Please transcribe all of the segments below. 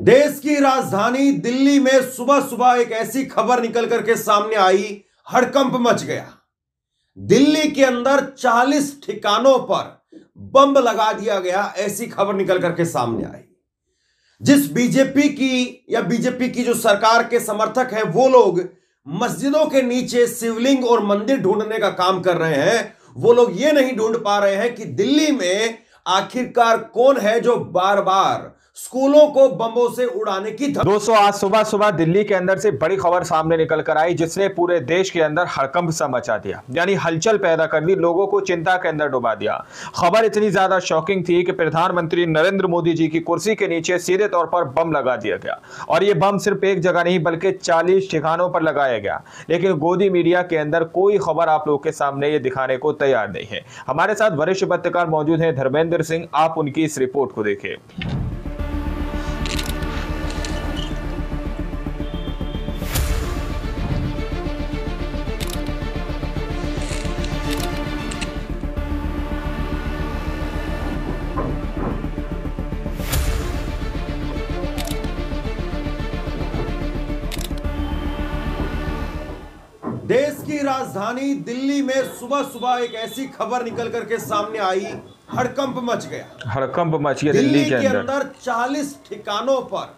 देश की राजधानी दिल्ली में सुबह सुबह एक ऐसी खबर निकल करके सामने आई, हड़कंप मच गया। दिल्ली के अंदर 40 ठिकानों पर बम लगा दिया गया, ऐसी खबर निकल करके सामने आई। जिस बीजेपी की जो सरकार के समर्थक हैं, वो लोग मस्जिदों के नीचे शिवलिंग और मंदिर ढूंढने का काम कर रहे हैं। वो लोग ये नहीं ढूंढ पा रहे हैं कि दिल्ली में आखिरकार कौन है जो बार बार स्कूलों को बमों से उड़ाने की दोस्तों, आज सुबह सुबह दिल्ली के अंदर से बड़ी खबर सामने निकल कर आई, जिसने पूरे देश के अंदर हड़कंप सा मचा दिया, यानी हलचल पैदा कर दी, लोगों को चिंता के अंदर डुबा दिया। खबर इतनी ज्यादा शॉकिंग थी कि प्रधानमंत्री नरेंद्र मोदी जी की कुर्सी के नीचे सीधे तौर पर बम लगा दिया गया। और ये बम सिर्फ एक जगह नहीं बल्कि 40 ठिकानों पर लगाया गया। लेकिन गोदी मीडिया के अंदर कोई खबर आप लोगों के सामने ये दिखाने को तैयार नहीं है। हमारे साथ वरिष्ठ पत्रकार मौजूद हैं, धर्मेंद्र सिंह। आप उनकी इस रिपोर्ट को देखिए। देश की राजधानी दिल्ली में सुबह सुबह एक ऐसी खबर निकल करके सामने आई, हड़कंप मच गया। हड़कंप मच गया दिल्ली के अंदर 40 ठिकानों पर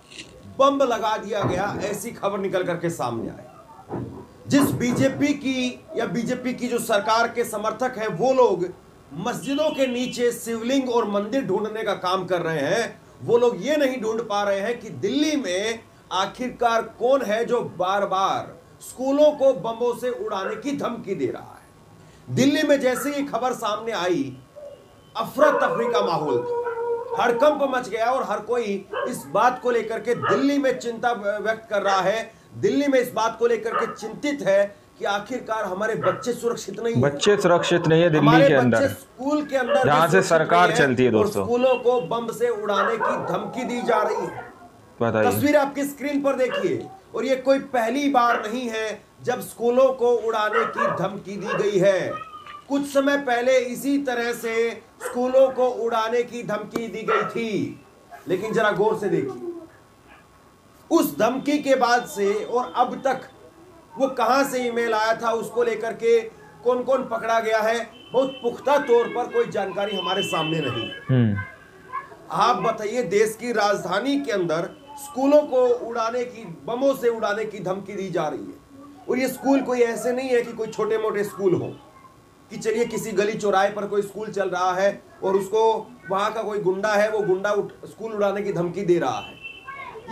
बम लगा दिया गया, ऐसी खबर निकल करके सामने आई। जिस बीजेपी की जो सरकार के समर्थक हैं, वो लोग मस्जिदों के नीचे शिवलिंग और मंदिर ढूंढने का काम कर रहे हैं। वो लोग ये नहीं ढूंढ पा रहे हैं कि दिल्ली में आखिरकार कौन है जो बार बार स्कूलों को बमों से उड़ाने की धमकी दे रहा है। दिल्ली में जैसे ही खबर सामने आई, अफरा तफरी का माहौल था, हड़कंप मच गया और हर कोई इस बात को लेकर के दिल्ली में चिंता व्यक्त कर रहा है। दिल्ली में इस बात को लेकर के चिंतित है कि आखिरकार हमारे बच्चे सुरक्षित नहीं है। बच्चे सुरक्षित नहीं है दिल्ली के अंदर, स्कूल के अंदर जहां से सरकार चलती है दोस्तों, स्कूलों को बम से उड़ाने की धमकी दी जा रही है। तस्वीर आपकी स्क्रीन पर देखिए। और ये कोई पहली बार नहीं है जब स्कूलों को उड़ाने की धमकी दी गई है। कुछ समय पहले इसी तरह से स्कूलों को उड़ाने की धमकी दी गई थी। लेकिन जरा गौर से देखिए, उस धमकी के बाद से और अब तक वो कहां से ईमेल आया था, उसको लेकर के कौन कौन पकड़ा गया है, बहुत पुख्ता तौर पर कोई जानकारी हमारे सामने नहीं। आप बताइए, देश की राजधानी के अंदर स्कूलों को उड़ाने की, बमों से उड़ाने की धमकी दी जा रही है। और ये स्कूल कोई ऐसे नहीं है कि कोई छोटे मोटे स्कूल हो, कि चलिए किसी गली चौराहे पर कोई स्कूल चल रहा है और उसको वहां का कोई गुंडा है, वो गुंडा स्कूल उड़ाने की धमकी दे रहा है।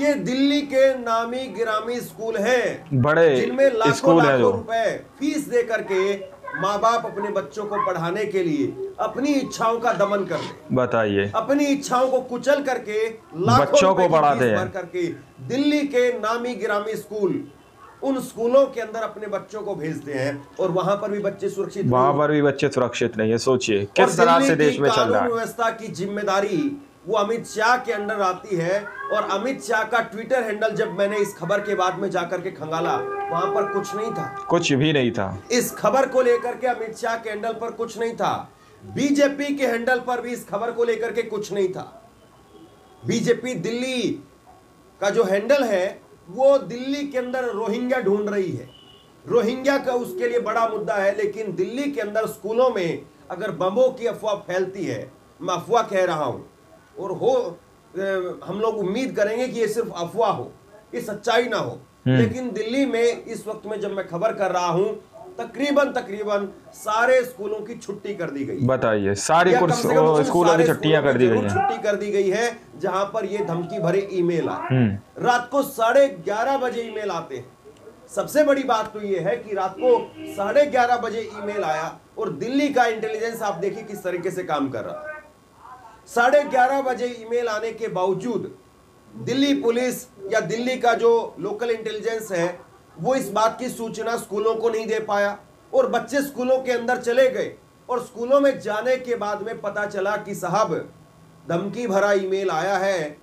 ये दिल्ली के नामी गिरामी स्कूल हैं, बड़े जिनमें लाखों रुपए फीस दे करके माँ बाप अपने बच्चों को पढ़ाने के लिए अपनी इच्छाओं का दमन कर दे। बताइए, अपनी इच्छाओं को कुचल करके बच्चों को पढ़ाते हैं करके दिल्ली के नामी गिरामी स्कूल, उन स्कूलों के अंदर अपने बच्चों को भेजते हैं और वहां पर भी बच्चे सुरक्षित नहीं है। सोचिए किस तरह से देश में चल रहा है। व्यवस्था की जिम्मेदारी वो अमित शाह के अंडर आती है। और अमित शाह का ट्विटर हैंडल, जब मैंने इस खबर के बाद में जाकर के खंगाला, वहां पर कुछ नहीं था, कुछ भी नहीं था। इस खबर को लेकर के अमित शाह के हैंडल पर कुछ नहीं था। बीजेपी के हैंडल पर भी इस खबर को लेकर के कुछ नहीं था। बीजेपी दिल्ली का जो हैंडल है, वो दिल्ली के अंदर रोहिंग्या ढूंढ रही है। रोहिंग्या का उसके लिए बड़ा मुद्दा है। लेकिन दिल्ली के अंदर स्कूलों में अगर बमों की अफवाह फैलती है, मैं अफवाह कह रहा हूं, और हम लोग उम्मीद करेंगे कि ये सिर्फ अफवाह हो, ये सच्चाई ना हो। लेकिन दिल्ली में इस वक्त में जब मैं खबर कर रहा हूं, तकरीबन सारे स्कूलों की छुट्टी कर दी गई। बताइए, सारी स्कूलों की छुट्टियां कर दी गई हैं। छुट्टी कर दी गई है, जहां पर ये धमकी भरे ईमेल आए। रात को 11:30 बजे ईमेल आते हैं। सबसे बड़ी बात तो ये है कि रात को 11:30 बजे ईमेल आया और दिल्ली का इंटेलिजेंस आप देखिए किस तरीके से काम कर रहा है। 11:30 बजे ईमेल आने के बावजूद दिल्ली पुलिस या दिल्ली का जो लोकल इंटेलिजेंस है, वो इस बात की सूचना स्कूलों को नहीं दे पाया। और बच्चे स्कूलों के अंदर चले गए और स्कूलों में जाने के बाद में पता चला कि साहब धमकी भरा ईमेल आया है।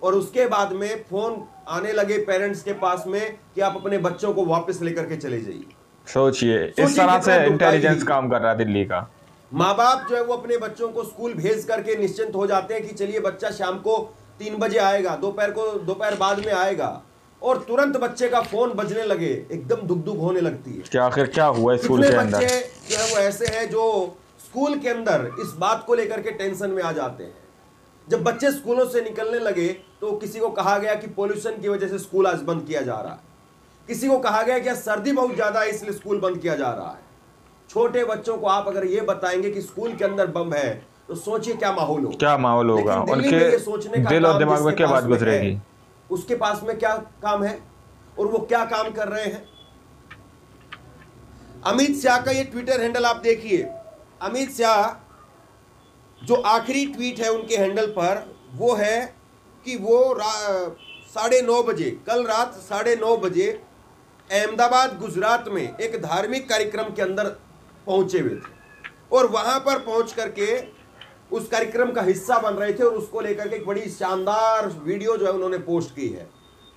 और उसके बाद में फोन आने लगे पेरेंट्स के पास में कि आप अपने बच्चों को वापस लेकर के चले जाइए। सोचिए इस तरह से इंटेलिजेंस काम कर रहा है दिल्ली का। माँ बाप जो है वो अपने बच्चों को स्कूल भेज करके निश्चिंत हो जाते हैं कि चलिए बच्चा शाम को 3 बजे आएगा, दोपहर बाद में आएगा, और तुरंत बच्चे का फोन बजने लगे, एकदम दुख होने लगती है कि आखिर क्या हुआ स्कूल के अंदर। बच्चे जो है वो ऐसे हैं जो स्कूल के अंदर इस बात को लेकर के टेंशन में आ जाते हैं। जब बच्चे स्कूलों से निकलने लगे तो किसी को कहा गया कि पोल्यूशन की वजह से स्कूल आज बंद किया जा रहा है, किसी को कहा गया कि सर्दी बहुत ज्यादा है इसलिए स्कूल बंद किया जा रहा है। छोटे बच्चों को आप अगर ये बताएंगे कि स्कूल के अंदर बम है तो सोचिए क्या माहौल होगा, क्या माहौल होगा, उनके दिल और दिमाग में क्या बात गुजरेगी, उसके पास में क्या काम है और वो क्या काम कर रहे हैं। अमित शाह का ये ट्विटर हैंडल आप देखिए। अमित शाह जो आखिरी ट्वीट है उनके हैंडल पर वो है कि वो 9:30 बजे, कल रात 9:30 बजे अहमदाबाद गुजरात में एक धार्मिक कार्यक्रम के अंदर पहुंचे हुए थे और वहां पर पहुंच करके उस कार्यक्रम का हिस्सा बन रहे थे और उसको लेकर के एक बड़ी शानदार वीडियो जो है उन्होंने पोस्ट की है।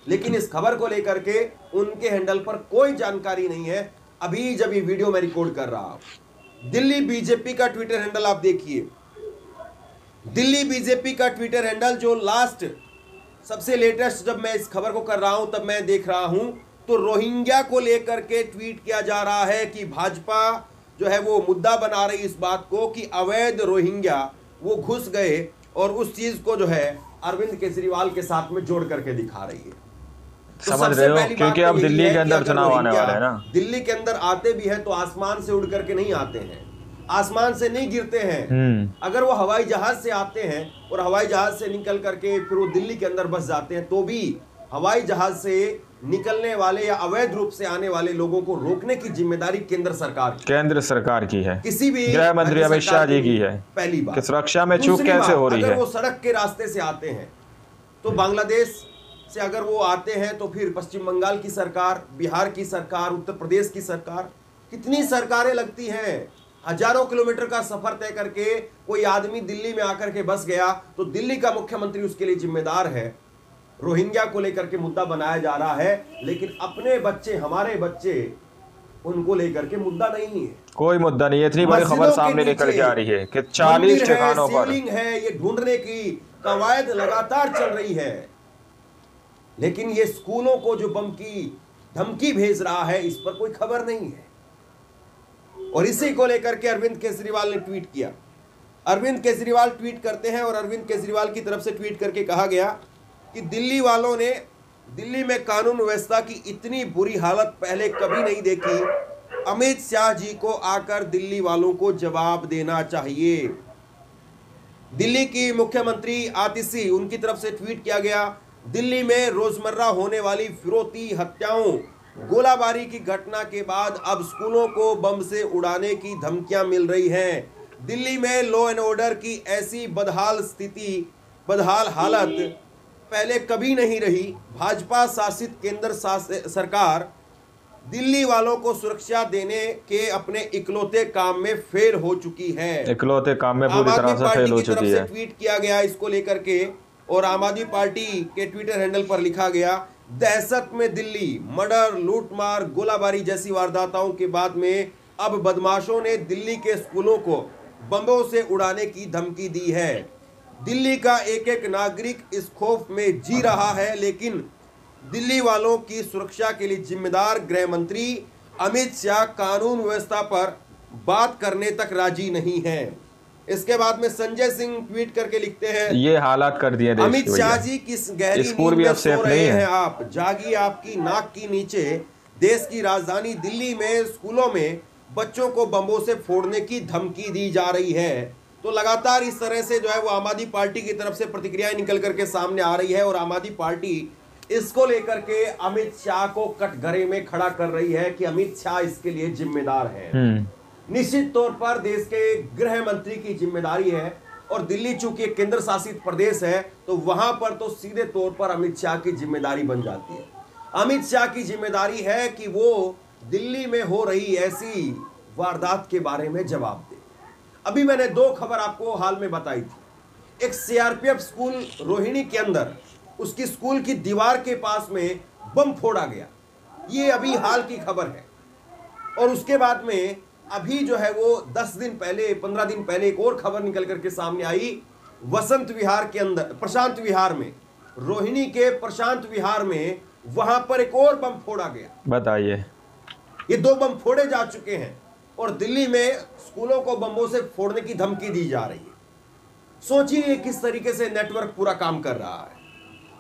लेकिन इस खबर को लेकर के उनके हैंडल पर कोई जानकारी नहीं है अभी जब ये वीडियो मैं रिकॉर्ड कर रहा हूं। दिल्ली बीजेपी का ट्विटर हैंडल आप देखिए। दिल्ली बीजेपी का ट्विटर हैंडल जो लास्ट सबसे लेटेस्ट जब मैं इस खबर को कर रहा हूं तब मैं देख रहा हूं तो रोहिंग्या को लेकर के ट्वीट किया जा रहा है कि भाजपा जो है वो मुद्दा बना रही इस बात को कि अवैध रोहिंग्या वो घुस गए और उस चीज को जो है अरविंद केजरीवाल के साथ में जोड़ करके दिखा रही है। तो समझ रहे हो क्योंकि अब दिल्ली के अंदर चुनाव आने वाला है ना। दिल्ली के अंदर आते भी हैं तो आसमान से उड़ करके नहीं आते हैं, आसमान से नहीं गिरते हैं। अगर वो हवाई जहाज से आते हैं और हवाई जहाज से निकल करके फिर वो दिल्ली के अंदर बस जाते हैं तो भी हवाई जहाज से निकलने वाले या अवैध रूप से आने वाले लोगों को रोकने की जिम्मेदारी केंद्र सरकार की है। किसी भी गृह मंत्री अमित शाह जी की है। पहली बात कि सुरक्षा में चूक कैसे हो रही है। अगर वो सड़क के रास्ते से आते हैं तो बांग्लादेश से अगर वो आते हैं तो फिर पश्चिम बंगाल की सरकार, बिहार की सरकार, उत्तर प्रदेश की सरकार, कितनी सरकारें लगती हैं। हजारों किलोमीटर का सफर तय करके कोई आदमी दिल्ली में आकर के बस गया तो दिल्ली का मुख्यमंत्री उसके लिए जिम्मेदार है। रोहिंग्या को लेकर के मुद्दा बनाया जा रहा है लेकिन अपने बच्चे, हमारे बच्चे, उनको लेकर के मुद्दा नहीं है। कोई मुद्दा नहीं है। इतनी बड़ी खबर सामने निकल के आ रही है कि 40 ठिकानों पर है, ये ढूंढने की कवायद लगातार चल रही है लेकिन ये स्कूलों को जो बम की धमकी भेज रहा है इस पर कोई खबर नहीं है। और इसी को लेकर के अरविंद केजरीवाल ने ट्वीट किया। अरविंद केजरीवाल ट्वीट करते हैं और अरविंद केजरीवाल की तरफ से ट्वीट करके कहा गया कि दिल्ली वालों ने दिल्ली में कानून व्यवस्था की इतनी बुरी हालत पहले कभी नहीं देखी। अमित शाह जी को आकर दिल्ली वालों को जवाब देना चाहिए। दिल्ली की मुख्यमंत्री आतिशी, उनकी तरफ से ट्वीट किया गया। दिल्ली में रोजमर्रा होने वाली फिरौती, हत्याओं, गोलाबारी की घटना के बाद अब स्कूलों को बम से उड़ाने की धमकियां मिल रही हैं। दिल्ली में लॉ एंड ऑर्डर की ऐसी बदहाल हालत पहले कभी नहीं रही। भाजपा शासित केंद्र सरकार दिल्ली वालों को सुरक्षा देने के अपने इकलौते काम में फेल हो चुकी है। इकलौते काम में पूरी तरह से फेल हो चुकी है। ट्वीट किया गया इसको लेकर के और आम आदमी पार्टी के ट्विटर हैंडल पर लिखा गया, दहशत में दिल्ली, मर्डर, लूटमार, गोलाबारी जैसी वारदातों के बाद में अब बदमाशों ने दिल्ली के स्कूलों को बमों से उड़ाने की धमकी दी है। दिल्ली का एक एक नागरिक इस खौफ में जी रहा है लेकिन दिल्ली वालों की सुरक्षा के लिए जिम्मेदार गृह मंत्री अमित शाह कानून व्यवस्था पर बात करने तक राजी नहीं है। इसके बाद में संजय सिंह ट्वीट करके लिखते हैं, ये हालात कर दिए देश अमित शाह जी किस गहरी नींद में सो रहे हैं आप, जागिए, आपकी नाक की नीचे देश की राजधानी दिल्ली में स्कूलों में बच्चों को बमों से फोड़ने की धमकी दी जा रही है। तो लगातार इस तरह से जो है वो आम आदमी पार्टी की तरफ से प्रतिक्रियाएं निकल करके सामने आ रही है और आम आदमी पार्टी इसको लेकर के अमित शाह को कटघरे में खड़ा कर रही है कि अमित शाह इसके लिए जिम्मेदार है। निश्चित तौर पर देश के गृह मंत्री की जिम्मेदारी है और दिल्ली चूंकि एक केंद्र शासित प्रदेश है तो वहां पर तो सीधे तौर पर अमित शाह की जिम्मेदारी बन जाती है। अमित शाह की जिम्मेदारी है कि वो दिल्ली में हो रही ऐसी वारदात के बारे में जवाब दे। अभी मैंने 2 खबर आपको हाल में बताई थी। एक सीआरपीएफ स्कूल रोहिणी के अंदर उसकी स्कूल की दीवार के पास में बम फोड़ा गया, ये अभी हाल की खबर है। और उसके बाद में अभी जो है वो 10 दिन पहले, 15 दिन पहले एक और खबर निकल करके सामने आई वसंत विहार के अंदर, प्रशांत विहार में, रोहिणी के प्रशांत विहार में, वहां पर एक और बम फोड़ा गया। बताइए, ये 2 बम फोड़े जा चुके हैं और दिल्ली में स्कूलों को बमों से फोड़ने की धमकी दी जा रही है। सोचिए किस तरीके से नेटवर्क पूरा काम कर रहा है,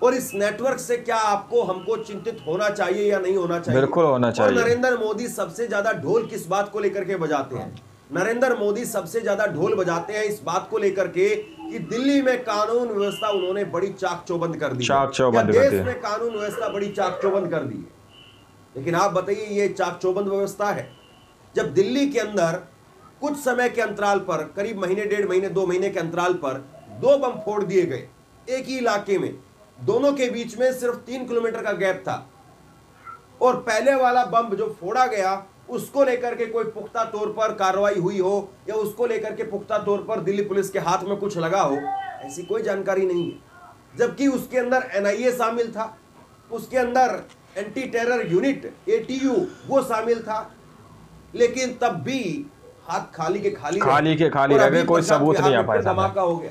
और इस नेटवर्क से क्या आपको हमको चिंतित होना चाहिए या नहीं होना चाहिए? बिल्कुल होना चाहिए। और नरेंद्र मोदी सबसे ज्यादा ढोल किस बात को लेकर के बजाते हैं? नरेंद्र मोदी सबसे ज्यादा ढोल बजाते हैं इस बात को लेकर के कि दिल्ली में कानून व्यवस्था उन्होंने बड़ी चाक चौबंद कर दी है, देश में कानून व्यवस्था बड़ी चाक चौबंद कर दी है। लेकिन आप बताइए, ये चाक चौबंद व्यवस्था है जब दिल्ली के अंदर कुछ समय के अंतराल पर, करीब महीने, 1.5 महीने, 2 महीने के अंतराल पर 2 बम फोड़ दिए गए एक ही इलाके में। दोनों के बीच में सिर्फ 3 किलोमीटर का गैप था, और पहले वाला बम जो फोड़ा गया उसको लेकर के कोई पुख्ता तौर पर कार्रवाई हुई हो या उसको लेकर के पुख्ता तौर पर दिल्ली पुलिस के हाथ में कुछ लगा हो, ऐसी कोई जानकारी नहीं है। जबकि उसके अंदर NIA शामिल था, उसके अंदर एंटी टेरर यूनिट ATU वो शामिल था, लेकिन तब भी हाथ खाली के खाली रह गए, कोई सबूत नहीं आ पाया। धमाका हो गया,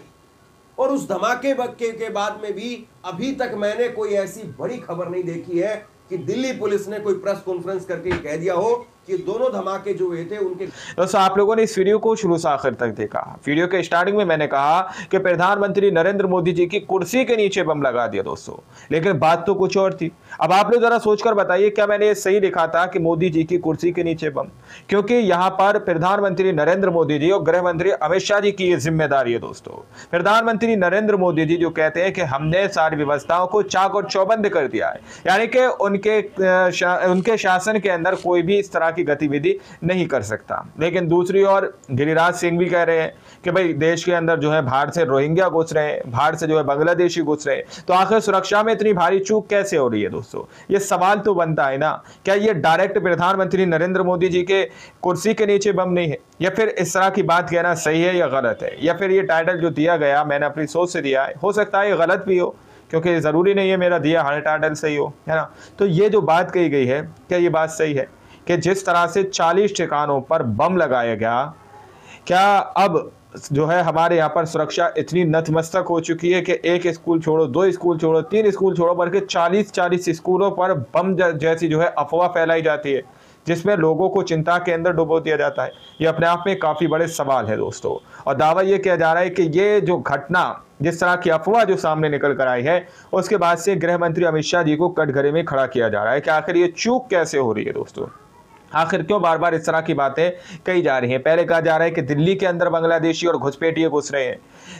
और उस धमाके के बाद में भी अभी तक मैंने कोई ऐसी बड़ी खबर नहीं देखी है कि दिल्ली पुलिस ने कोई प्रेस कॉन्फ्रेंस करके कह दिया हो कि दोनों धमाके जो हुए थे उनके। दोस्तों, आप लोगों ने इस वीडियो को शुरू से आखिर तक देखा। वीडियो के स्टार्टिंग में मैंने कहा कि प्रधानमंत्री नरेंद्र मोदी जी की कुर्सी के नीचे बम लगा दिया दोस्तों, लेकिन बात तो कुछ और थी। अब आप लोग जरा सोचकर बताइए, क्या मैंने ये सही लिखा था कि मोदी जी की कुर्सी के नीचे बम? क्योंकि यहाँ पर प्रधानमंत्री नरेंद्र मोदी जी और गृह मंत्री अमित शाह जी की ये जिम्मेदारी है दोस्तों। प्रधानमंत्री नरेंद्र मोदी जी जो कहते हैं कि हमने सारी व्यवस्थाओं को चाक और चौबंद कर दिया है, यानी कि उनके शासन के अंदर कोई भी इस तरह की गतिविधि नहीं कर सकता। लेकिन दूसरी ओर गिरिराज सिंह भी कह रहे हैं कि भाई देश के अंदर जो है बाहर से रोहिंग्या घुस रहे हैं, बाहर से जो है बांग्लादेशी घुस रहे हैं, तो आखिर सुरक्षा में इतनी भारी चूक कैसे हो रही है दोस्तों? ये सवाल तो बनता है ना, क्या ये डायरेक्ट प्रधानमंत्री नरेंद्र मोदी जी के कुर्सी के नीचे बम नहीं है? या फिर इस तरह की बात कहना सही है या गलत है? या फिर ये टाइटल जो दिया गया मैंने अपनी सोच से दिया है, हो सकता है ये गलत भी हो, क्योंकि ज़रूरी नहीं है मेरा दिया हर टाइटल सही हो, है ना? तो ये जो बात कही गई है, क्या ये बात सही है कि जिस तरह से 40 ठिकानों पर बम लगाया गया, क्या अब जो है हमारे यहाँ पर सुरक्षा इतनी नतमस्तक हो चुकी है कि एक स्कूल छोड़ो, 2 स्कूल छोड़ो, 3 स्कूल छोड़ो, बल्कि 40 स्कूलों पर बम जैसी जो है अफवाह फैलाई जाती है, जिसमें लोगों को चिंता के अंदर डुबो दिया जाता है? ये अपने आप में काफ़ी बड़े सवाल है दोस्तों। और दावा ये किया जा रहा है कि ये जो घटना, जिस तरह की अफवाह जो सामने निकल कर आई है, उसके बाद से गृह मंत्री अमित शाह जी को कटघरे में खड़ा किया जा रहा है कि आखिर ये चूक कैसे हो रही है दोस्तों? आखिर क्यों बार बार इस तरह की बातें कही जा रही हैं? पहले कहा जा रहा है कि दिल्ली के अंदर बांग्लादेशी और घुसपैठिए घुस रहे हैं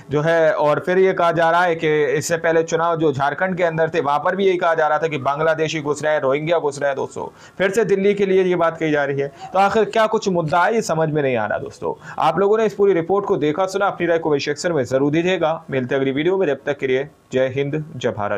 जो है, और फिर ये कहा जा रहा है कि इससे पहले चुनाव जो झारखंड के अंदर थे वहां पर भी यही कहा जा रहा था कि बांग्लादेशी घुस रहे हैं, रोहिंग्या घुस रहे हैं दोस्तों। फिर से दिल्ली के लिए ये बात कही जा रही है, तो आखिर क्या कुछ मुद्दा है, ये समझ में नहीं आ रहा दोस्तों। आप लोगों ने इस पूरी रिपोर्ट को देखा सुना, अपनी राय कमेंट सेक्शन में जरूर दीजिएगा। मिलते अगली वीडियो में, जब तक के लिए जय हिंद, जय भारत।